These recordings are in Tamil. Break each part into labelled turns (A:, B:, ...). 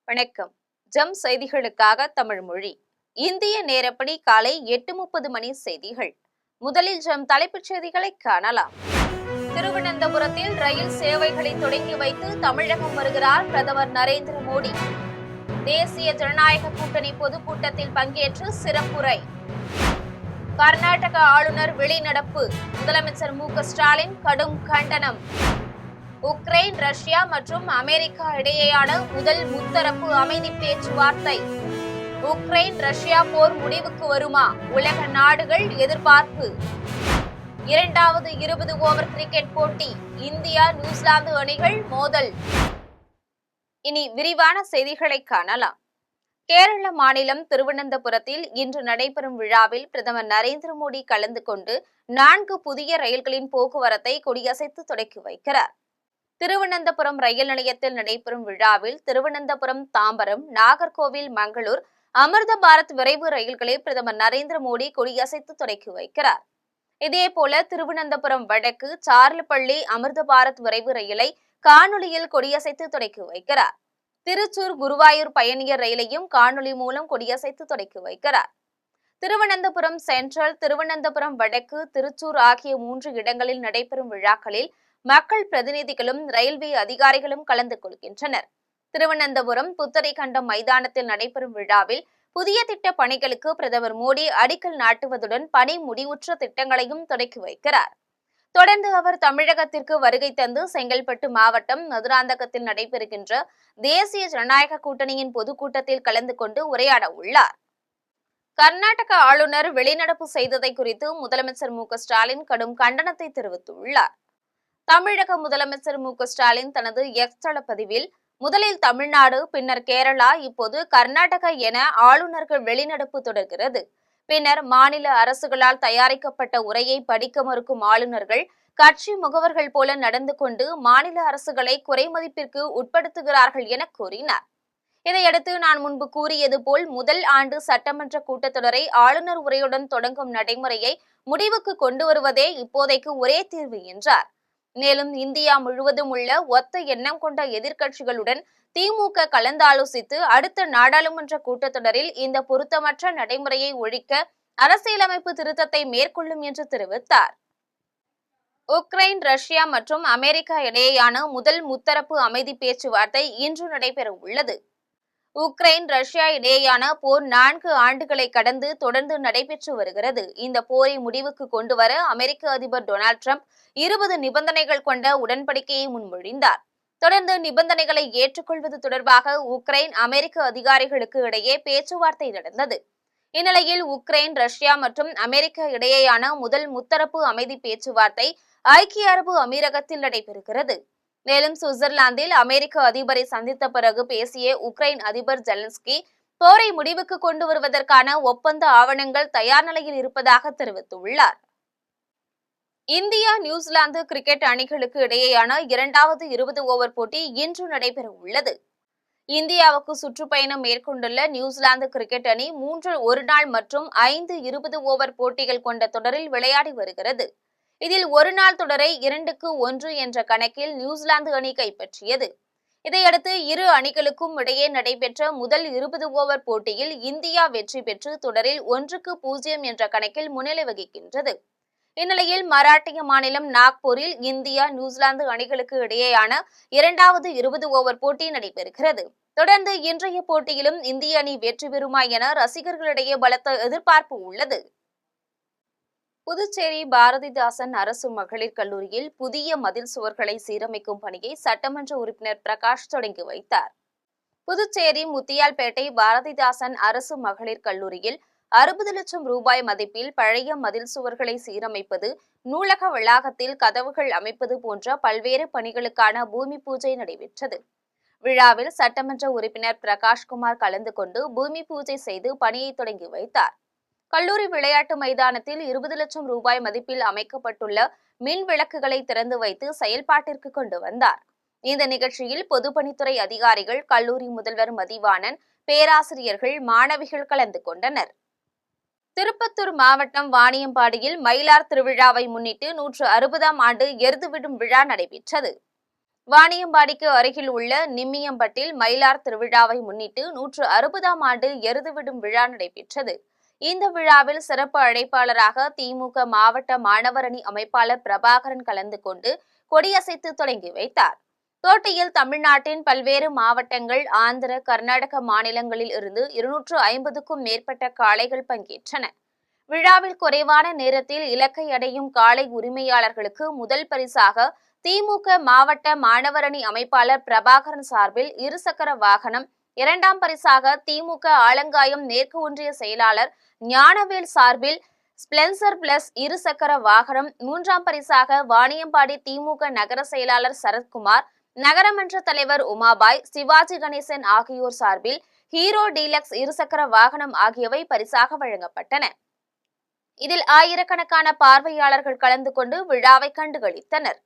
A: வணக்கம். ஜம் செய்திகளுக்காக தமிழ் மொழி. இந்திய நேரப்படி காலை 8:30 மணி செய்திகள். முதலில் ஜம் தலைப்புச் செய்திகளை காணலாம். திருவனந்தபுரத்தில் ரயில் சேவைகளை தொடங்கி வைத்து தமிழகம் வருகிறார் பிரதமர் நரேந்திர மோடி. தேசிய ஜனநாயக கூட்டணி பொதுக்கூட்டத்தில் பங்கேற்று சிறப்புரை. கர்நாடக ஆளுநர் வெளிநடப்பு, முதலமைச்சர் மு.க.ஸ்டாலின் கடும் கண்டனம். உக்ரைன், ரஷ்யா மற்றும் அமெரிக்கா இடையேயான முதல் முத்தரப்பு அமைதி பேச்சுவார்த்தை. உக்ரைன் ரஷ்யா போர் முடிவுக்கு வருமா? உலக நாடுகள் எதிர்பார்ப்பு. இரண்டாவது 20 ஓவர் கிரிக்கெட் போட்டி, இந்தியா நியூசிலாந்து அணிகள் மோதல். இனி விரிவான செய்திகளை காணலாம். கேரள மாநிலம் திருவனந்தபுரத்தில் இன்று நடைபெறும் விழாவில் பிரதமர் நரேந்திர மோடி கலந்து கொண்டு 4 புதிய ரயில்களின் போக்குவரத்தை கொடியசைத்து தொடக்கி வைக்கிறார். திருவனந்தபுரம் ரயில் நிலையத்தில் நடைபெறும் விழாவில் திருவனந்தபுரம், தாம்பரம், நாகர்கோவில், மங்களூர், அமிர்த பாரத் விரைவு ரயில்களை பிரதமர் நரேந்திர மோடி கொடியசைத்து தொடக்கி வைக்கிறார். இதேபோல திருவனந்தபுரம் வடக்கு, சார்லப்பள்ளி, அமிர்த பாரத் விரைவு ரயிலை காணொலியில் கொடியசைத்து தொடக்கி வைக்கிறார். திருச்சூர், குருவாயூர் பயணியர் ரயிலையும் காணொலி மூலம் கொடியசைத்து தொடக்கி வைக்கிறார். திருவனந்தபுரம் சென்ட்ரல், திருவனந்தபுரம் வடக்கு, திருச்சூர் ஆகிய 3 இடங்களில் நடைபெறும் விழாக்களில் மக்கள் பிரதிநிதிகளும் ரயில்வே அதிகாரிகளும் கலந்து கொள்கின்றனர். திருவனந்தபுரம் புத்தரிகண்டம் மைதானத்தில் நடைபெறும் விழாவில் புதிய திட்ட பணிகளுக்கு பிரதமர் மோடி அடிக்கல் நாட்டுவதுடன் பணி முடிவுற்ற திட்டங்களையும் தொடக்கி வைக்கிறார். தொடர்ந்து அவர் தமிழகத்திற்கு வருகை தந்து செங்கல்பட்டு மாவட்டம் மதுராந்தகத்தில் நடைபெறுகின்ற தேசிய ஜனநாயக கூட்டணியின் பொதுக்கூட்டத்தில் கலந்து கொண்டு உரையாட உள்ளார். கர்நாடக ஆளுநர் வெளிநடப்பு செய்ததை குறித்து முதலமைச்சர் மு.க.ஸ்டாலின் கடும் கண்டனத்தை தெரிவித்துள்ளார். தமிழக முதலமைச்சர் மு.க.ஸ்டாலின் தனது எக்ஸ் தள பதிவில் முதலில் தமிழ்நாடு, பின்னர் கேரளா, இப்போது கர்நாடகா என ஆளுநர்கள் வெளிநடப்பு தொடர்கிறது. பின்னர் மாநில அரசுகளால் தயாரிக்கப்பட்ட உரையை படிக்க மறுக்கும் ஆளுநர்கள் கட்சி முகவர்கள் போல நடந்து கொண்டு மாநில அரசுகளை குறைமதிப்பிற்கு உட்படுத்துகிறார்கள் என கூறினார். இதையடுத்து நான் முன்பு கூறியது போல் முதல் ஆண்டு சட்டமன்ற கூட்டத்தொடரை ஆளுநர் உரையுடன் தொடங்கும் நடைமுறையை முடிவுக்கு கொண்டு வருவதே இப்போதைக்கு ஒரே தீர்வு என்றார். மேலும் இந்தியா முழுவதும் உள்ள ஒத்த எண்ணம் கொண்ட எதிர்க்கட்சிகளுடன் திமுக கலந்தாலோசித்து அடுத்த நாடாளுமன்ற கூட்டத்தொடரில் இந்த பொருத்தமற்ற நடைமுறையை ஒழிக்க அரசியலமைப்பு திருத்தத்தை மேற்கொள்ளும் என்று தெரிவித்தார். உக்ரைன், ரஷ்யா மற்றும் அமெரிக்கா இடையேயான முதல் முத்தரப்பு அமைதி பேச்சுவார்த்தை இன்று நடைபெற உள்ளது. உக்ரைன், ரஷ்யா இடையேயான போர் 4 ஆண்டுகளை கடந்து தொடர்ந்து நடைபெற்று வருகிறது. இந்த போரை முடிவுக்கு கொண்டுவர அமெரிக்க அதிபர் டொனால்டு டிரம்ப் 20 நிபந்தனைகள் கொண்ட உடன்படிக்கையை முன்மொழிந்தார். தொடர்ந்து நிபந்தனைகளை ஏற்றுக்கொள்வது தொடர்பாக உக்ரைன், அமெரிக்க அதிகாரிகளுக்கு இடையே பேச்சுவார்த்தை நடந்தது. இந்நிலையில் உக்ரைன், ரஷ்யா மற்றும் அமெரிக்கா இடையேயான முதல் முத்தரப்பு அமைதி பேச்சுவார்த்தை ஐக்கிய அரபு அமீரகத்தில் நடைபெறுகிறது. மேலும் சுவிட்சர்லாந்தில் அமெரிக்க அதிபரை சந்தித்த பிறகு பேசிய உக்ரைன் அதிபர் ஜெலன்ஸ்கி போரை முடிவுக்கு கொண்டு வருவதற்கான ஒப்பந்த ஆவணங்கள் தயார் நிலையில் இருப்பதாக தெரிவித்துள்ளார். இந்தியா நியூசிலாந்து கிரிக்கெட் அணிகளுக்கு இடையேயான இரண்டாவது 20 ஓவர் போட்டி இன்று நடைபெற உள்ளது. இந்தியாவுக்கு சுற்றுப்பயணம் மேற்கொண்டுள்ள நியூசிலாந்து கிரிக்கெட் அணி 3 ஒருநாள் மற்றும் 5 20 ஓவர் போட்டிகள் கொண்ட தொடரில் விளையாடி வருகிறது. இதில் ஒருநாள் தொடரை 2-1 என்ற கணக்கில் நியூசிலாந்து அணி கைப்பற்றியது. இதையடுத்து இரு அணிகளுக்கும் இடையே நடைபெற்ற முதல் 20 ஓவர் போட்டியில் இந்தியா வெற்றி பெற்று தொடரில் 1-0 என்ற கணக்கில் முன்னிலை வகிக்கின்றது. இந்நிலையில் மராட்டிய மாநிலம் நாக்பூரில் இந்தியா, நியூசிலாந்து அணிகளுக்கு இடையேயான இரண்டாவது 20 ஓவர் போட்டி நடைபெறுகிறது. தொடர்ந்து இன்றைய போட்டியிலும் இந்திய அணி வெற்றி பெறுமா என ரசிகர்களிடையே பலத்த எதிர்பார்ப்பு உள்ளது. புதுச்சேரி பாரதிதாசன் அரசு மகளிர் கல்லூரியில் புதிய மதில் சுவர்களை சீரமைக்கும் பணியை சட்டமன்ற உறுப்பினர் பிரகாஷ் தொடங்கி வைத்தார். புதுச்சேரி முத்தியால்பேட்டை பாரதிதாசன் அரசு மகளிர் கல்லூரியில் 60 லட்சம் ரூபாய் மதிப்பில் பழைய மதில் சுவர்களை சீரமைப்பது, நூலக வளாகத்தில் கதவுகள் அமைப்பது போன்ற பல்வேறு பணிகளுக்கான பூமி பூஜை நடைபெற்றது. விழாவில் சட்டமன்ற உறுப்பினர் பிரகாஷ்குமார் கலந்து கொண்டு பூமி பூஜை செய்து பணியை தொடங்கி வைத்தார். கல்லூரி விளையாட்டு மைதானத்தில் 20 லட்சம் ரூபாய் மதிப்பில் அமைக்கப்பட்டுள்ள மின் விளக்குகளை திறந்து வைத்து செயல்பாட்டிற்கு கொண்டு வந்தார். இந்த நிகழ்ச்சியில் பொதுப்பணித்துறை அதிகாரிகள், கல்லூரி முதல்வர் மதிவாணன், பேராசிரியர்கள், மாணவிகள் கலந்து கொண்டனர். திருப்பத்தூர் மாவட்டம் வாணியம்பாடியில் மயிலார் திருவிழாவை முன்னிட்டு 160ஆம் ஆண்டு எருது விடும் விழா நடைபெற்றது. வாணியம்பாடிக்கு அருகில் உள்ள நிம்மியம்பட்டில் மயிலார் திருவிழாவை முன்னிட்டு 160ஆம் ஆண்டு எருதுவிடும் விழா நடைபெற்றது. இந்த விழாவில் சிறப்பு அழைப்பாளராக திமுக மாவட்ட மாணவரணி அமைப்பாளர் பிரபாகரன் கலந்து கொண்டு கொடியசைத்து தொடங்கி வைத்தார். போட்டியில் தமிழ்நாட்டின் பல்வேறு மாவட்டங்கள், ஆந்திர, கர்நாடக மாநிலங்களில் இருந்து 250க்கும் மேற்பட்ட காளைகள் பங்கேற்றன. விழாவில் குறைவான நேரத்தில் இலக்கை அடையும் காளை உரிமையாளர்களுக்கு முதல் பரிசாக திமுக மாவட்ட மாணவரணி அமைப்பாளர் பிரபாகரன் சார்பில் இருசக்கர வாகனம், இரண்டாம் பரிசாக திமுக ஆலங்காயம் மேற்கு ஒன்றிய செயலாளர் ஞானவேல் சார்பில் ஸ்பிளென்சர் பிளஸ் இருசக்கர வாகனம், மூன்றாம் பரிசாக வாணியம்பாடி திமுக நகர செயலாளர் சரத்குமார், நகரமன்ற தலைவர் உமாபாய், சிவாஜி கணேசன் ஆகியோர் சார்பில் ஹீரோ டீலக்ஸ் இருசக்கர வாகனம் ஆகியவை பரிசாக வழங்கப்பட்டன. இதில் ஆயிரக்கணக்கான பார்வையாளர்கள் கலந்து கொண்டு விழாவை கண்டுகளித்தனர்.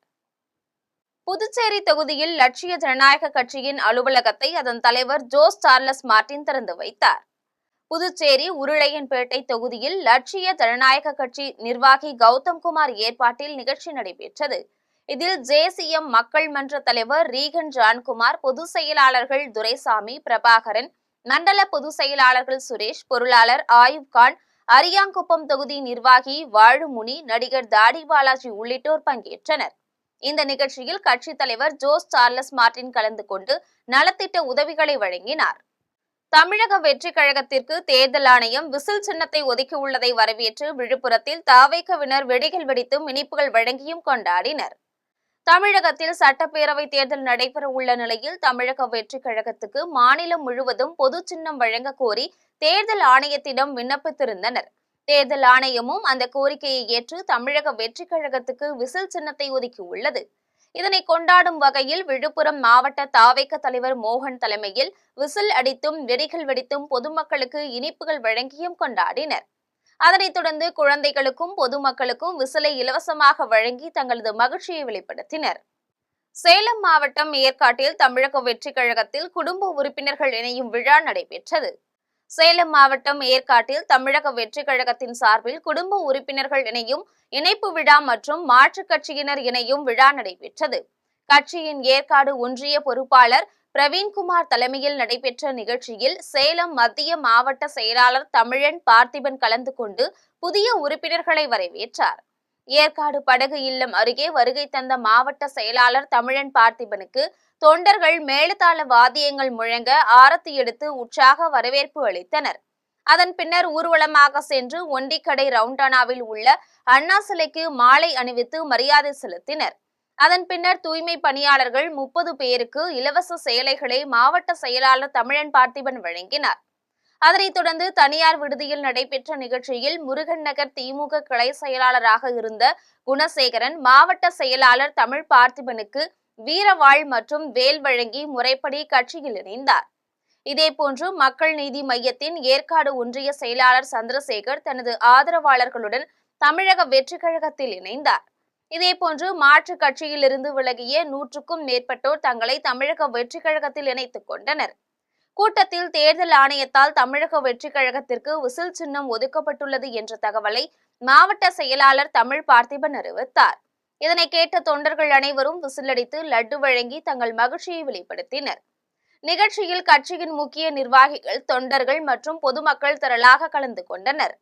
A: புதுச்சேரி தொகுதியில் லட்சிய ஜனநாயக கட்சியின் அலுவலகத்தை அதன் தலைவர் ஜோஸ் சார்லஸ் மார்டின் திறந்து வைத்தார். புதுச்சேரி உருளையன்பேட்டை தொகுதியில் லட்சிய ஜனநாயக கட்சி நிர்வாகி கௌதம்குமார் ஏற்பாட்டில் நிகழ்ச்சி நடைபெற்றது. இதில் ஜேசிஎம் மக்கள் மன்ற தலைவர் ரீகன் ஜான்குமார், பொதுச் செயலாளர்கள் துரைசாமி, பிரபாகரன், மண்டல பொதுச் செயலாளர்கள் சுரேஷ், பொருளாளர் ஆயுப் கான், அரியாங்குப்பம் தொகுதி நிர்வாகி வாழுமுனி, நடிகர் தாடி பாலாஜி உள்ளிட்டோர் பங்கேற்றனர். இந்த நிகழ்ச்சியில் கட்சித் தலைவர் ஜோஸ் சார்லஸ் மார்டின் கலந்து கொண்டு நலத்திட்ட உதவிகளை வழங்கினார். தமிழக வெற்றி கழகத்திற்கு தேர்தல் ஆணையம் விசில் சின்னத்தை ஒதுக்கியுள்ளதை வரவேற்று விழுப்புரத்தில் தவேகவினர் வெடிகள் வெடித்தும் இனிப்புகள் வழங்கியும் கொண்டாடினர். தமிழகத்தில் சட்டப்பேரவை தேர்தல் நடைபெற உள்ள நிலையில் தமிழக வெற்றி கழகத்துக்கு மாநிலம் முழுவதும் பொது சின்னம் வழங்க கோரி தேர்தல் ஆணையத்திடம் விண்ணப்பித்திருந்தனர். தேர்தல் ஆணையமும் அந்த கோரிக்கையை ஏற்று தமிழக வெற்றி கழகத்துக்கு விசில் சின்னத்தை ஒதுக்கியுள்ளது. இதனை கொண்டாடும் வகையில் விழுப்புரம் மாவட்ட தவேக தலைவர் மோகன் தலைமையில் விசில் அடித்தும் வெடிகள் வெடித்தும் பொதுமக்களுக்கு இனிப்புகள் வழங்கியும் கொண்டாடினர். அதனைத் தொடர்ந்து குழந்தைகளுக்கும் பொதுமக்களுக்கும் விசிலை இலவசமாக வழங்கி தங்களது மகிழ்ச்சியை வெளிப்படுத்தினர். சேலம் மாவட்டம் ஏற்காட்டில் தமிழக வெற்றி கழகத்தில் குடும்ப உறுப்பினர்கள் இணையும் விழா நடைபெற்றது. சேலம் மாவட்டம் ஏற்காட்டில் தமிழக வெற்றி கழகத்தின் சார்பில் குடும்ப உறுப்பினர்கள் இணையும் இணைப்பு விழா மற்றும் மாற்றுக் கட்சியினர் இணையும் விழா நடைபெற்றது. கட்சியின் ஏற்காடு ஒன்றிய பொறுப்பாளர் பிரவீன்குமார் தலைமையில் நடைபெற்ற நிகழ்ச்சியில் சேலம் மத்திய மாவட்ட செயலாளர் தமிழன் பார்த்திபன் கலந்து கொண்டு புதிய உறுப்பினர்களை வரவேற்றார். ஏற்காடு படகு இல்லம் அருகே வருகை தந்த மாவட்ட செயலாளர் தமிழன் பார்த்திபனுக்கு தொண்டர்கள் மேளதாள வாத்தியங்கள் முழங்க ஆரத்தி எடுத்து உற்சாக வரவேற்பு அளித்தனர். அதன் பின்னர் ஊர்வலமாக சென்று ஒண்டிக்கடை ரவுண்டானாவில் உள்ள அண்ணா சிலைக்கு மாலை அணிவித்து மரியாதை செலுத்தினர். அதன் பின்னர் தூய்மை பணியாளர்கள் 30 பேருக்கு இலவச சேலைகளை மாவட்ட செயலாளர் தமிழன் பார்த்திபன் வழங்கினார். அதனைத் தொடர்ந்து தனியார் விடுதியில் நடைபெற்ற நிகழ்ச்சியில் முருகன் நகர் திமுக கிளை செயலாளராக இருந்த குணசேகரன் மாவட்ட செயலாளர் தமிழ் பார்த்திபனுக்கு வீரவாள் மற்றும் வேல் வழங்கி முறைப்படி கட்சியில் இணைந்தார். இதேபோன்று மக்கள் நீதி மையத்தின் ஏற்காடு ஒன்றிய செயலாளர் சந்திரசேகர் தனது ஆதரவாளர்களுடன் தமிழக வெற்றி கழகத்தில் இணைந்தார். இதேபோன்று மாற்றுக் கட்சியிலிருந்து விலகிய 100க்கும் மேற்பட்டோர் தங்களை தமிழக வெற்றி கழகத்தில் இணைத்துக் கொண்டனர். கூட்டத்தில் தேர்தல் ஆணையத்தால் தமிழக வெற்றி கழகத்திற்கு விசில் சின்னம் ஒதுக்கப்பட்டுள்ளது என்ற தகவலை மாவட்ட செயலாளர் தமிழ் பார்த்திபன் அறிவித்தார். இதனை கேட்ட தொண்டர்கள் அனைவரும் விசிலடித்து லட்டு வழங்கி தங்கள் மகிழ்ச்சியை வெளிப்படுத்தினர். நிகழ்ச்சியில் கட்சியின் முக்கிய நிர்வாகிகள், தொண்டர்கள் மற்றும் பொதுமக்கள் திரளாக கலந்து கொண்டனர்.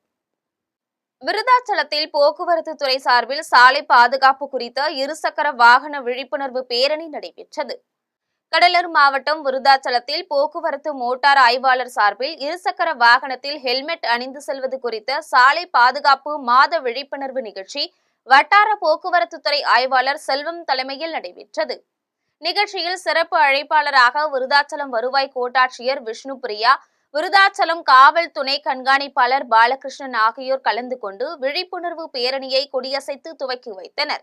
A: விருதாச்சலத்தில் போக்குவரத்து துறை சார்பில் சாலை பாதுகாப்பு குறித்த இருசக்கர வாகன விழிப்புணர்வு பேரணி நடைபெற்றது. கடலூர் மாவட்டம் விருதாச்சலத்தில் போக்குவரத்து மோட்டார் ஆய்வாளர் சார்பில் இருசக்கர வாகனத்தில் ஹெல்மெட் அணிந்து செல்வது குறித்த சாலை பாதுகாப்பு மாத விழிப்புணர்வு நிகழ்ச்சி வட்டார போக்குவரத்து துறை ஆய்வாளர் செல்வம் தலைமையில் நடைபெற்றது. நிகழ்ச்சியில் சிறப்பு அழைப்பாளராக விருதாச்சலம் வருவாய் கோட்டாட்சியர் விஷ்ணுபிரியா, விருதாச்சலம் காவல் துணை கண்காணிப்பாளர் பாலகிருஷ்ணன் ஆகியோர் கலந்து கொண்டு விழிப்புணர்வு பேரணியை கொடியசைத்து துவக்கி வைத்தனர்.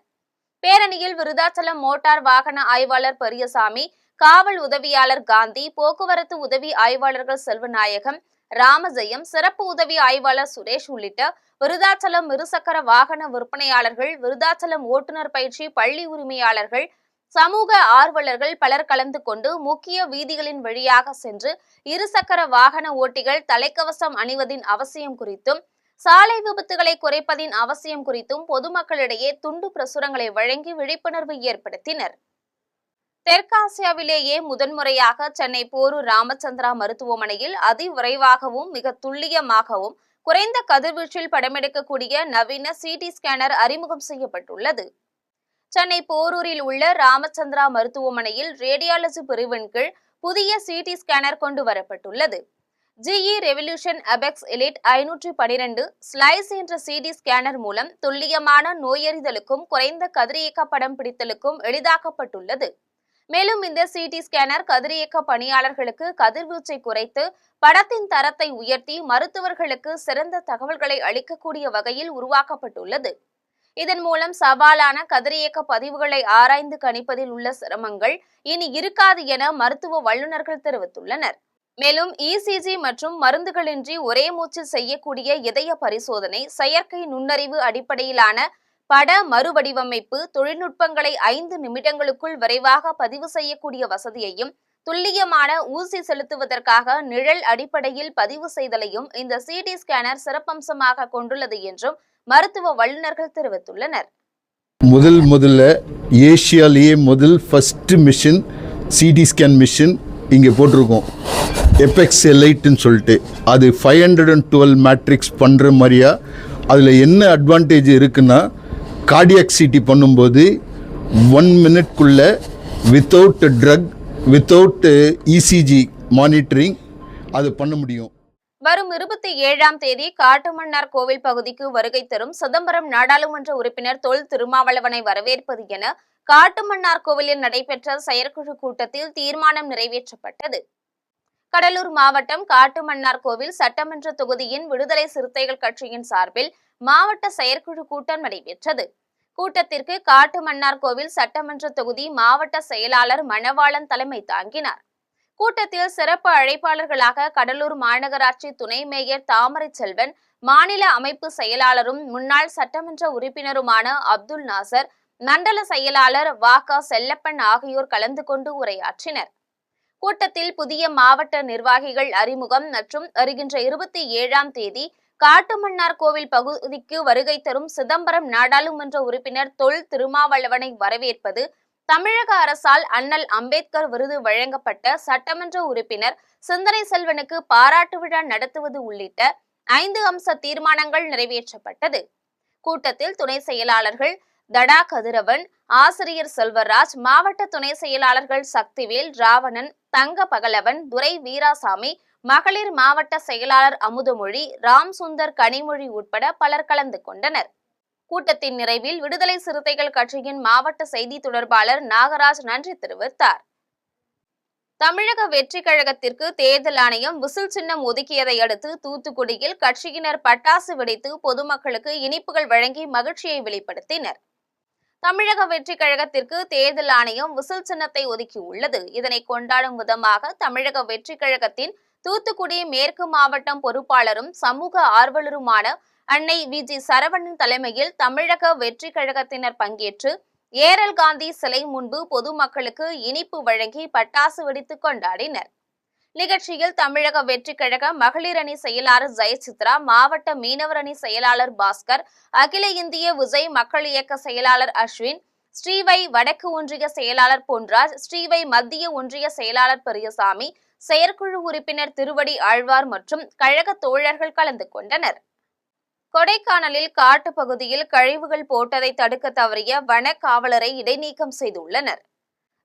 A: பேரணியில் விருதாச்சலம் மோட்டார் வாகன ஆய்வாளர் பெரியசாமி, காவல் உதவியாளர் காந்தி, போக்குவரத்து உதவி ஆய்வாளர்கள் செல்வநாயகம், ராமஜெயம், சிறப்பு உதவி ஆய்வாளர் சுரேஷ் உள்ளிட்ட விருதாச்சலம் இருசக்கர வாகன விற்பனையாளர்கள், விருதாச்சலம் ஓட்டுநர் பயிற்சி பள்ளி உரிமையாளர்கள், சமூக ஆர்வலர்கள் பலர் கலந்து கொண்டு முக்கிய வீதிகளின் வழியாக சென்று இருசக்கர வாகன ஓட்டிகள் தலைக்கவசம் அணிவதின் அவசியம் குறித்தும், சாலை விபத்துகளை குறைப்பதின் அவசியம் குறித்தும் பொதுமக்களிடையே துண்டு பிரசுரங்களை வழங்கி விழிப்புணர்வு ஏற்படுத்தினர். தெற்காசியாவிலேயே முதன்முறையாக சென்னை போரூர் ராமச்சந்திரா மருத்துவமனையில் அதிவிரைவாகவும் மிக துல்லியமாகவும் குறைந்த கதிர்வீச்சில் படமெடுக்கக்கூடிய நவீன சிடி ஸ்கேனர் அறிமுகம் செய்யப்பட்டுள்ளது. சென்னை போரூரில் உள்ள ராமச்சந்திரா மருத்துவமனையில் ரேடியாலஜி பிரிவின் கீழ் புதிய சிடி ஸ்கேனர் கொண்டு வரப்பட்டுள்ளது. GE revolution apex elite 512 slice என்ற சிடி ஸ்கேனர் மூலம் துல்லியமான நோயறிதலுக்கும் குறைந்த கதிரியக்க படம் பிடித்தலுக்கும் எளிதாக்கப்பட்டுள்ளது. மேலும் இந்த சிடி ஸ்கேனர் கதிரியக்க பணியாளர்களுக்கு கதிர்வீச்சை குறைத்து படத்தின் தரத்தை உயர்த்தி மருத்துவர்களுக்கு சிறந்த தகவல்களை அளிக்கக்கூடிய வகையில் உருவாக்கப்பட்டுள்ளது. இதன் மூலம் சவாலான கதிரியக்க பதிவுகளை ஆராய்ந்து கணிப்பதில் உள்ள சிரமங்கள் இனி இருக்காது என மருத்துவ வல்லுநர்கள் தெரிவித்துள்ளனர். மேலும் ECG மற்றும் மருந்துகளின்றி ஒரே மூச்சில் செய்யக்கூடிய இதய பரிசோதனை, செயற்கை நுண்ணறிவு அடிப்படையிலான பட மறுவடிவமைப்பு தொழில்நுட்பங்களை 5 நிமிடங்களுக்குள் விரைவாக பதிவு செய்யக்கூடிய வசதியையும், துல்லியமான ஊசி செலுத்துவதற்காக நிழல் அடிப்படையில் பதிவு செய்தலையும் இந்த சிடி ஸ்கேனர் சிறப்பம்சமாக கொண்டுள்ளது என்றும் மருத்துவ வல்லுநர்கள் தெரிவித்துள்ளனர்.
B: முதல்ல ஏசியாலேயே first machine CT scan machine இங்கே போட்டிருக்கோம். எபெக்ஸ் எலைட்னு சொல்லிட்டு அது 512 மேட்ரிக்ஸ் பண்ணுற மாதிரியா. அதில் என்ன அட்வான்டேஜ் இருக்குன்னா, கார்டியாக் சிடி பண்ணும்போது 1 மினிட்குள்ளே without drug without ECG monitoring அது பண்ண முடியும்.
A: வரும் 27ஆம் தேதி காட்டுமன்னார் கோவில் பகுதிக்கு வருகை தரும் சிதம்பரம் நாடாளுமன்ற உறுப்பினர் தொல் திருமாவளவனை வரவேற்பது என காட்டுமன்னார் கோவிலில் நடைபெற்ற செயற்குழு கூட்டத்தில் தீர்மானம் நிறைவேற்றப்பட்டது. கடலூர் மாவட்டம் காட்டுமன்னார் கோவில் சட்டமன்ற தொகுதியின் விடுதலை சிறுத்தைகள் கட்சியின் சார்பில் மாவட்ட செயற்குழு கூட்டம் நடைபெற்றது. கூட்டத்திற்கு காட்டுமன்னார் கோவில் சட்டமன்ற தொகுதி மாவட்ட செயலாளர் மணவாளன் தலைமை தாங்கினார். கூட்டத்தில் சிறப்பு அழைப்பாளர்களாக கடலூர் மாநகராட்சி துணை மேயர் தாமரை செல்வன், மாநில அமைப்பு செயலாளரும் முன்னாள் சட்டமன்ற உறுப்பினருமான அப்துல் நாசர், மண்டல செயலாளர் வாகா செல்லப்பன் ஆகியோர் கலந்து கொண்டு உரையாற்றினர். கூட்டத்தில் புதிய மாவட்ட நிர்வாகிகள் அறிமுகம் மற்றும் வருகின்ற 27ஆம் தேதி காட்டுமன்னார் கோவில் பகுதிக்கு வருகை தரும் சிதம்பரம் நாடாளுமன்ற உறுப்பினர் தொல் திருமாவளவனை வரவேற்பது, தமிழக அரசால் அண்ணல் அம்பேத்கர் விருது வழங்கப்பட்ட சட்டமன்ற உறுப்பினர் சிந்தனை செல்வனுக்கு பாராட்டு விழா நடத்துவது உள்ளிட்ட 5 அம்ச தீர்மானங்கள் நிறைவேற்றப்பட்டது. கூட்டத்தில் துணை செயலாளர்கள் தடா கதிரவன், ஆசிரியர் செல்வராஜ், மாவட்ட துணை செயலாளர்கள் சக்திவேல், ராவணன், தங்க பகலவன், துரை வீராசாமி, மகளிர் மாவட்ட செயலாளர் அமுதமொழி, ராம் சுந்தர், கனிமொழி உட்பட பலர் கலந்து கொண்டனர். கூட்டத்தின் நிறைவில் விடுதலை சிறுத்தைகள் கட்சியின் மாவட்ட செய்தி தொடர்பாளர் நாகராஜ் நன்றி தெரிவித்தார். தமிழக வெற்றி கழகத்திற்கு தேர்தல் ஆணையம் விசில் சின்னம் ஒதுக்கியதை அடுத்து தூத்துக்குடியில் கட்சியினர் பட்டாசு வெடித்து பொதுமக்களுக்கு இனிப்புகள் வழங்கி மகிழ்ச்சியை வெளிப்படுத்தினர். தமிழக வெற்றி கழகத்திற்கு தேர்தல் ஆணையம் விசில் சின்னத்தை ஒதுக்கியுள்ளது. இதனை கொண்டாடும் விதமாக தமிழக வெற்றி கழகத்தின் தூத்துக்குடி மேற்கு மாவட்டம் பொறுப்பாளரும் சமூக ஆர்வலருமான அன்னை VG சரவணன் தலைமையில் தமிழக வெற்றி கழகத்தினர் பங்கேற்று ஏரல் காந்தி சிலை முன்பு பொதுமக்களுக்கு இனிப்பு வழங்கி பட்டாசு வெடித்து கொண்டாடினர். நிகழ்ச்சியில் தமிழக வெற்றி கழக மகளிர் அணி செயலாளர் ஜெயசித்ரா, மாவட்ட மீனவர் அணி செயலாளர் பாஸ்கர், அகில இந்திய விஜய் மக்கள் இயக்க செயலாளர் அஸ்வின், ஸ்ரீவை வடக்கு ஒன்றிய செயலாளர் பொன்ராஜ், ஸ்ரீவை மத்திய ஒன்றிய செயலாளர் பெரியசாமி, செயற்குழு உறுப்பினர் திருவடி ஆழ்வார் மற்றும் கழக தோழர்கள் கலந்து கொண்டனர். கொடைக்கானலில் காட்டு பகுதியில் கழிவுகள் போட்டதை தடுக்க தவறிய வன காவலரை இடைநீக்கம் செய்துள்ளனர்.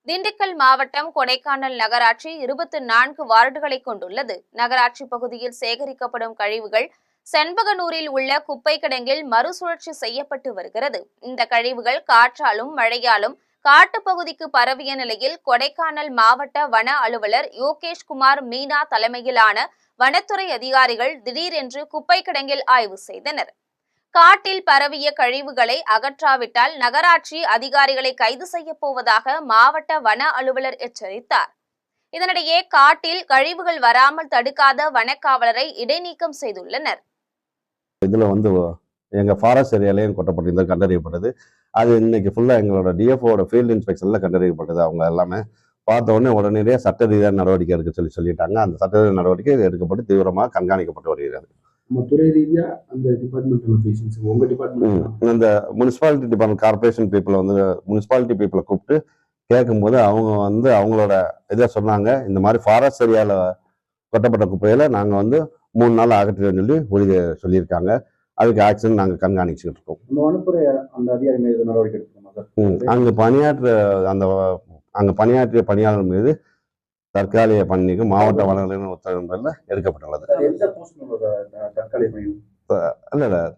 A: திண்டுக்கல் மாவட்டம் கொடைக்கானல் நகராட்சி 24 வார்டுகளை கொண்டுள்ளது. நகராட்சி பகுதியில் சேகரிக்கப்படும் கழிவுகள் செண்பகனூரில் உள்ள குப்பை கிடங்கில் மறுசுழற்சி செய்யப்பட்டு வருகிறது. இந்த கழிவுகள் காற்றாலும் மழையாலும் காட்டுப்பகுதிக்கு பரவிய நிலையில் கொடைக்கானல் மாவட்ட வன அலுவலர் யோகேஷ்குமார் மீனா தலைமையிலான வனத்துறை அதிகாரிகள் திடீரென்று குப்பை கிடங்கில் ஆய்வு செய்தனர். காட்டில் பரவிய கழிவுகளை அகற்றாவிட்டால் நகராட்சி அதிகாரிகளை கைது செய்ய போவதாக மாவட்ட வன அலுவலர் எச்சரித்தார். இதனிடையே காட்டில் கழிவுகள் வராமல் தடுக்காத வனக்காவலரை இடைநீக்கம் செய்துள்ளனர்.
C: இதுல எங்க ஃபாரஸ்ட் ஏரியாலையும் கொட்டப்பட்டிருந்தது கண்டறியப்பட்டது. அது இன்னைக்கு ஃபுல்லா எங்களோட டிஎஃப்ஓட ஃபீல்டு இன்ஸ்பெக்ஷன்ல கண்டறியப்பட்டது. அவங்க எல்லாமே பார்த்த உடனே உடனடியே சட்ட ரீதியான நடவடிக்கை எடுக்க சொல்லிட்டாங்க. அந்த சட்ட ரீதியான நடவடிக்கை எடுக்கப்பட்டு தீவிரமாக கண்காணிக்கப்பட்டு வருகிறது.
D: துறை ரீதியா அந்த டிபார்ட்மெண்டல் அஃபீஷியல்ஸ் உங்க டிபார்ட்மெண்ட்
C: அந்த முனிசிபாலிட்டி டிபார்ட்மெண்ட் கார்பரேஷன் பீப்புளை முனிசிபாலிட்டி பீப்புளை கூப்பிட்டு கேட்கும்போது அவங்க வந்து அவங்களோட இதை சொன்னாங்க. இந்த மாதிரி ஃபாரஸ்ட் ஏரியாவில் கொட்டப்பட்ட குப்பைகளை நாங்கள் வந்து 3 நாள் அகற்றுன்னு சொல்லி சொல்லியிருக்காங்க. அதுக்கு ஆக்ஷன் நாங்கள் கண்காணிச்சுக்கிட்டு இருக்கோம்.
D: அந்த அதிகாரி மீது நடவடிக்கை எடுக்கணுமா சார்?
C: அங்கே பணியாற்றிய பணியாளர் மீது தற்காலிக பணிக்கு மாவட்ட வனங்களின் உத்தரவுல எடுக்கப்பட்டுள்ளது.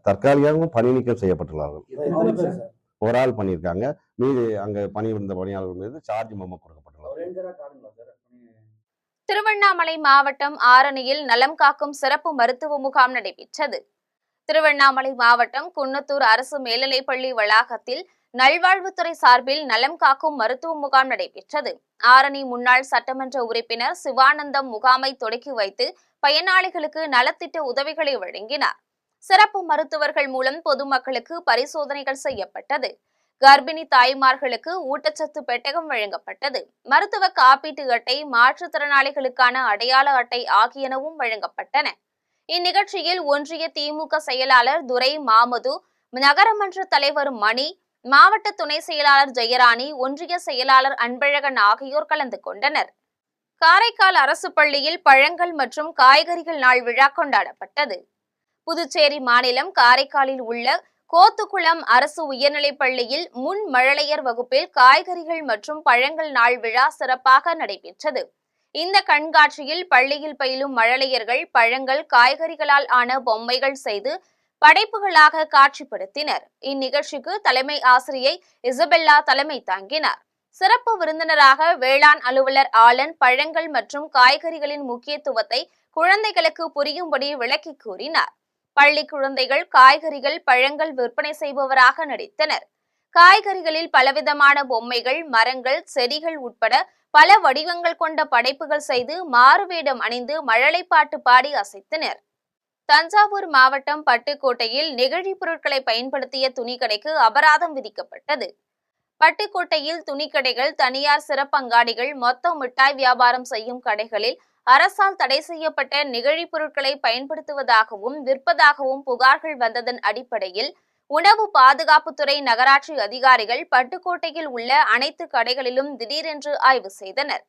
C: தற்காலிகமாக பணி நீக்கம் செய்யப்பட்டுள்ளார்கள். ஒரு ஆள் பண்ணியிருக்காங்க. மீது அங்க பணிபுரிந்த பணியாளர்கள் மீது சார்ஜ் மெமோ கொடுக்கப்பட்டுள்ளது.
A: திருவண்ணாமலை மாவட்டம் ஆரணியில் நலம் காக்கும் சிறப்பு மருத்துவ முகாம் நடைபெற்றது. திருவண்ணாமலை மாவட்டம் குன்னத்தூர் அரசு மேல்நிலைப்பள்ளி வளாகத்தில் நல்வாழ்வுத்துறை சார்பில் நலம் காக்கும் மருத்துவ முகாம் நடைபெற்றது. ஆரணி முன்னாள் சட்டமன்ற உறுப்பினர் சிவானந்தம் முகாமை தொடக்கி வைத்து பயனாளிகளுக்கு நலத்திட்ட உதவிகளை வழங்கினார். சிறப்பு மருத்துவர்கள் மூலம் பொதுமக்களுக்கு பரிசோதனைகள் செய்யப்பட்டது. கர்ப்பிணி தாய்மார்களுக்கு ஊட்டச்சத்து பெட்டகம் வழங்கப்பட்டது. மருத்துவ காப்பீட்டு அட்டை, மாற்றுத்திறனாளிகளுக்கான அடையாள அட்டை ஆகியனவும் வழங்கப்பட்டன. இந்நிகழ்ச்சியில் ஒன்றிய திமுக செயலாளர் துரை மாமது, நகரமன்ற தலைவர் மணி, மாவட்ட துணை செயலாளர் ஜெயராணி, ஒன்றிய செயலாளர் அன்பழகன் ஆகியோர் கலந்து கொண்டனர். காரைக்கால் அரசு பள்ளியில் பழங்கள் மற்றும் காய்கறிகள் நாள் விழா கொண்டாடப்பட்டது. புதுச்சேரி மாநிலம் காரைக்காலில் உள்ள கோத்துக்குளம் அரசு உயர்நிலைப் பள்ளியில் முன் மழலையர் வகுப்பில் காய்கறிகள் மற்றும் பழங்கள் நாள் விழா சிறப்பாக நடைபெற்றது. இந்த கண்காட்சியில் பள்ளியில் பயிலும் மழலையர்கள் பழங்கள், காய்கறிகளால் ஆன பொம்மைகள் செய்து படைப்புகளாக காட்சிப்படுத்தினர். இந்நிகழ்ச்சிக்கு தலைமை ஆசிரியை இசபெல்லா தலைமை தாங்கினார். சிறப்பு விருந்தினராக வேளாண் அலுவலர் ஆலன் பழங்கள் மற்றும் காய்கறிகளின் முக்கியத்துவத்தை குழந்தைகளுக்கு புரியும்படி விளக்கி கூறினார். பள்ளி குழந்தைகள் காய்கறிகள், பழங்கள் விற்பனை செய்பவராக நடித்தனர். காய்கறிகளில் பலவிதமான பொம்மைகள், மரங்கள், செடிகள் உட்பட பல வடிவங்கள் கொண்ட படைப்புகள் செய்து மாறுவேடம் அணிந்து மழலைப்பாட்டு பாடி அசைத்தனர். தஞ்சாவூர் மாவட்டம் பட்டுக்கோட்டையில் நெகிழி பொருட்களை பயன்படுத்திய துணிக்கடைக்கு அபராதம் விதிக்கப்பட்டது. பட்டுக்கோட்டையில் துணிக்கடைகள், தனியார் சிறப்பங்காடிகள், மொத்த மிட்டாய் வியாபாரம் செய்யும் கடைகளில் அரசால் தடை செய்யப்பட்ட நெகிழி பொருட்களை பயன்படுத்துவதாகவும் விற்பதாகவும் புகார்கள் வந்ததன் அடிப்படையில் உணவு பாதுகாப்புத்துறை நகராட்சி அதிகாரிகள் பட்டுக்கோட்டையில் உள்ள அனைத்து கடைகளிலும் திடீரென்று ஆய்வு செய்தனர்.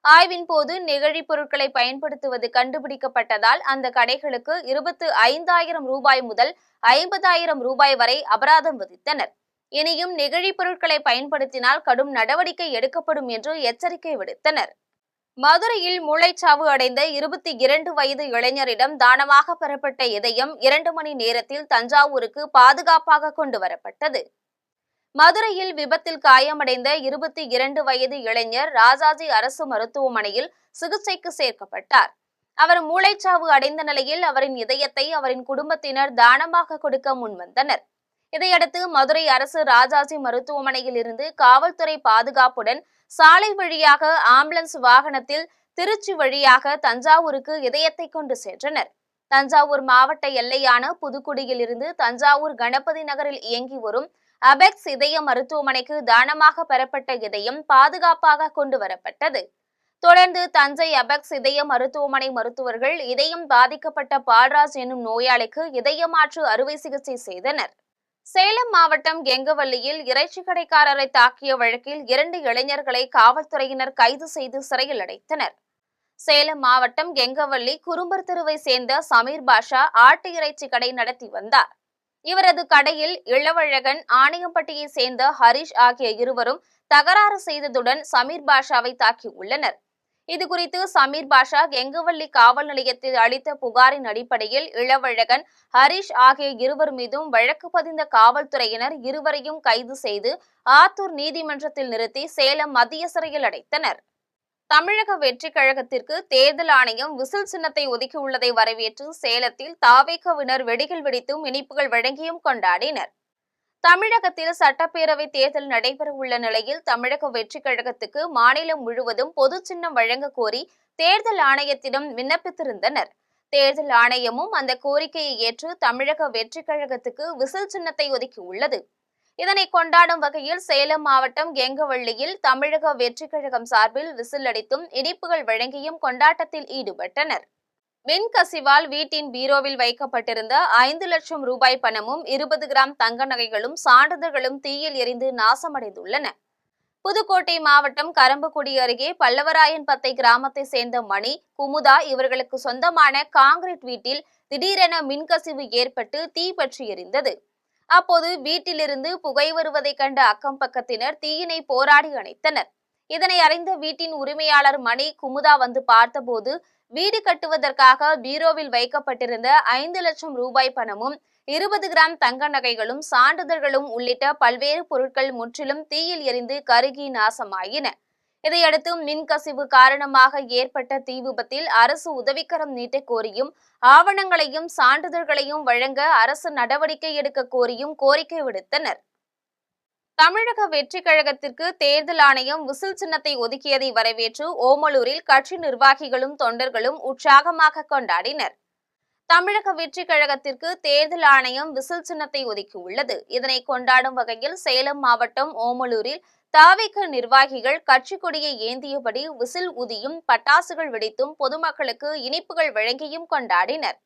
A: ஆய்வின் போது நெகிழி பொருட்களை பயன்படுத்துவது கண்டுபிடிக்கப்பட்டதால் அந்த கடைகளுக்கு 25,000 ரூபாய் முதல் 50,000 ரூபாய் வரை அபராதம் விதித்தனர். இனியும் நெகிழி பொருட்களை பயன்படுத்தினால் கடும் நடவடிக்கை எடுக்கப்படும் என்று எச்சரிக்கை விடுத்தனர். மதுரையில் மூளைச்சாவு அடைந்த 22 வயது இளைஞரிடம் தானமாக பெறப்பட்ட இதயம் 2 மணி நேரத்தில் தஞ்சாவூருக்கு பாதுகாப்பாக கொண்டு வரப்பட்டது. மதுரையில் விபத்தில் காயமடைந்த 22 வயது இளைஞர் ராஜாஜி அரசு மருத்துவமனையில் சிகிச்சைக்கு சேர்க்கப்பட்டார். அவர் மூளைச்சாவு அடைந்த நிலையில் அவரின் இதயத்தை அவரின் குடும்பத்தினர் தானமாக கொடுக்க முன்வந்தனர். இதையடுத்து மதுரை அரசு ராஜாஜி மருத்துவமனையில் இருந்து காவல்துறை பாதுகாப்புடன் சாலை வழியாக ஆம்புலன்ஸ் வாகனத்தில் திருச்சி வழியாக தஞ்சாவூருக்கு இதயத்தை கொண்டு சென்றனர். தஞ்சாவூர் மாவட்ட எல்லையான புதுக்குடியில் இருந்து தஞ்சாவூர் கணபதி நகரில் இயங்கி வரும் அபெக்ஸ் இதய மருத்துவமனைக்கு தானமாக பெறப்பட்ட இதயம் பாதுகாப்பாக கொண்டு வரப்பட்டது. தொடர்ந்து தஞ்சை அபெக்ஸ் இதய மருத்துவமனை மருத்துவர்கள் இதயம் பாதிக்கப்பட்ட பால்ராஜ் என்னும் நோயாளிக்கு இதய மாற்று அறுவை சிகிச்சை செய்தனர். சேலம் மாவட்டம் கெங்கவல்லியில் இறைச்சி கடைக்காரரை தாக்கிய வழக்கில் 2 இளைஞர்களை காவல்துறையினர் கைது செய்து சிறையில் அடைத்தனர். சேலம் மாவட்டம் கெங்கவல்லி குறும்பர் தெருவை சேர்ந்த சமீர் பாஷா ஆட்டு இறைச்சி கடை நடத்தி வந்தார். இவரது கடையில் இளவழகன், ஆணையம்பட்டியை சேர்ந்த ஹரிஷ் ஆகிய இருவரும் தகராறு செய்ததுடன் சமீர் பாஷாவை தாக்கியுள்ளனர். இதுகுறித்து சமீர் பாஷா கெங்கவல்லி காவல் நிலையத்தில் அளித்த புகாரின் அடிப்படையில் இளவழகன், ஹரிஷ் ஆகிய இருவர் மீதும் வழக்கு பதிந்த காவல்துறையினர் இருவரையும் கைது செய்து ஆத்தூர் நீதிமன்றத்தில் நிறுத்தி சேலம் மத்திய சிறையில் அடைத்தனர். தமிழக வெற்றிக் கழகத்திற்கு தேர்தல் ஆணையம் விசில் சின்னத்தை ஒதுக்கியுள்ளதை வரவேற்று சேலத்தில் தாவேகவினர் வெடிகள் வெடித்தும் இனிப்புகள் வழங்கியும் கொண்டாடினர். தமிழகத்தில் சட்டப்பேரவை தேர்தல் நடைபெறவுள்ள நிலையில் தமிழக வெற்றிக் கழகத்துக்கு மாநிலம் முழுவதும் பொது சின்னம் வழங்க கோரி தேர்தல் ஆணையத்திடம் விண்ணப்பித்திருந்தனர். தேர்தல் ஆணையமும் அந்த கோரிக்கையை ஏற்று தமிழக வெற்றிக் கழகத்துக்கு விசில் சின்னத்தை ஒதுக்கியுள்ளது. இதனை கொண்டாடும் வகையில் சேலம் மாவட்டம் கெங்கவள்ளியில் தமிழக வெற்றிக் கழகம் சார்பில் விசில் அடித்தும் இனிப்புகள் வழங்கியும் கொண்டாட்டத்தில் ஈடுபட்டனர். மின்கசிவால் வீட்டின் பீரோவில் வைக்கப்பட்டிருந்த 5 லட்சம் ரூபாய் பணமும் 20 கிராம் தங்க நகைகளும் சான்றிதழ்களும் தீயில் எரிந்து நாசமடைந்துள்ளன. புதுக்கோட்டை மாவட்டம் கரம்பக்குடி அருகே பல்லவராயன்பத்தை கிராமத்தை சேர்ந்த மணி, குமுதா இவர்களுக்கு சொந்தமான காங்கிரீட் வீட்டில் திடீரென மின்கசிவு ஏற்பட்டு தீ பற்றி எரிந்தது. அப்போது வீட்டிலிருந்து புகை வருவதை கண்ட அக்கம் பக்கத்தினர் தீயினை போராடி அணைத்தனர். இதனை அறிந்த வீட்டின் உரிமையாளர் மணி, குமுதா வந்து பார்த்தபோது வீடு கட்டுவதற்காக பீரோவில் வைக்கப்பட்டிருந்த 5 லட்சம் ரூபாய் பணமும் 20 கிராம் தங்க நகைகளும் சான்றிதழ்களும் உள்ளிட்ட பல்வேறு பொருட்கள் முற்றிலும் தீயில் எரிந்து கருகி நாசமாயின. இதையடுத்து மின்கசிவு காரணமாக ஏற்பட்ட தீ விபத்தில் அரசு உதவிக்கரம் நீட்ட கோரியும் ஆவணங்களையும் சான்றிதழ்களையும் வழங்க அரசு நடவடிக்கை எடுக்க கோரியும் கோரிக்கை விடுத்தனர். தமிழக வெற்றிக் கழகத்திற்கு தேர்தல் ஆணையம் விசில் சின்னத்தை ஒதுக்கியதை வரவேற்று ஓமலூரில் கட்சி நிர்வாகிகளும் தொண்டர்களும் உற்சாகமாக கொண்டாடினர். தமிழக வெற்றிக் கழகத்திற்கு தேர்தல் ஆணையம் விசில் சின்னத்தை ஒதுக்கியுள்ளது. இதனை கொண்டாடும் வகையில் சேலம் மாவட்டம் ஓமலூரில் தாவேக நிர்வாகிகள் கட்சி கொடியை ஏந்தியபடி விசில் ஊதியும் பட்டாசுகள் வெடித்தும் பொதுமக்களுக்கு இனிப்புகள் வழங்கியும் கொண்டாடினர்.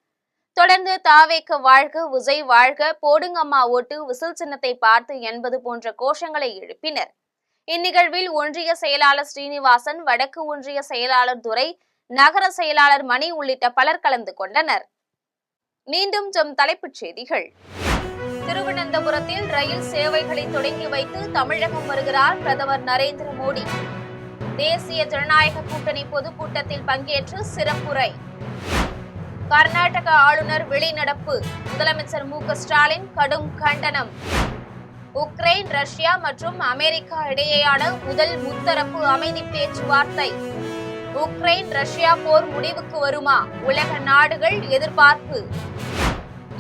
A: தொடர்ந்து தாவேக வாழ்க, விஜய் வாழ்க, போடுங்கம்மா ஓட்டு, விசில் சின்னத்தை பார்த்து என்பது போன்ற கோஷங்களை எழுப்பினர். இந்நிகழ்வில் ஒன்றிய செயலாளர் ஸ்ரீனிவாசன், வடக்கு ஒன்றிய செயலாளர் துரை, நகர செயலாளர் மணி உள்ளிட்ட பலர் கலந்து கொண்டனர். மீண்டும் தலைப்புச் செய்திகள். திருவனந்தபுரத்தில் ரயில் சேவைகளை தொடங்கி வைத்து தமிழகம் வருகிறார் பிரதமர் நரேந்திர மோடி. தேசிய ஜனநாயக கூட்டணி பொதுக்கூட்டத்தில் பங்கேற்று சிறப்புரை. கர்நாடக ஆளுநர் வெளிநடப்பு, முதலமைச்சர் மு.க. ஸ்டாலின் கடும் கண்டனம். உக்ரைன், ரஷ்யா மற்றும் அமெரிக்கா இடையேயான முதல் முத்தரப்பு அமைதி பேச்சுவார்த்தை. உக்ரைன் ரஷ்யா போர் முடிவுக்கு வருமா? உலக நாடுகள் எதிர்பார்ப்பு.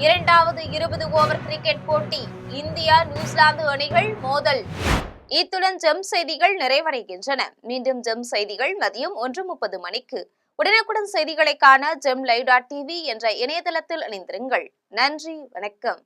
A: இரண்டாவது 20 ஓவர் கிரிக்கெட் போட்டி, இந்தியா நியூசிலாந்து அணிகள் மோதல். இத்துடன் ஜெம் செய்திகள் நிறைவடைகின்றன. மீண்டும் ஜெம் செய்திகள் மதியம் 1:30 மணிக்கு. உடனுக்குடன் செய்திகளை காண GemLive.tv என்ற இணையதளத்தில் இணைந்திருங்கள். நன்றி, வணக்கம்.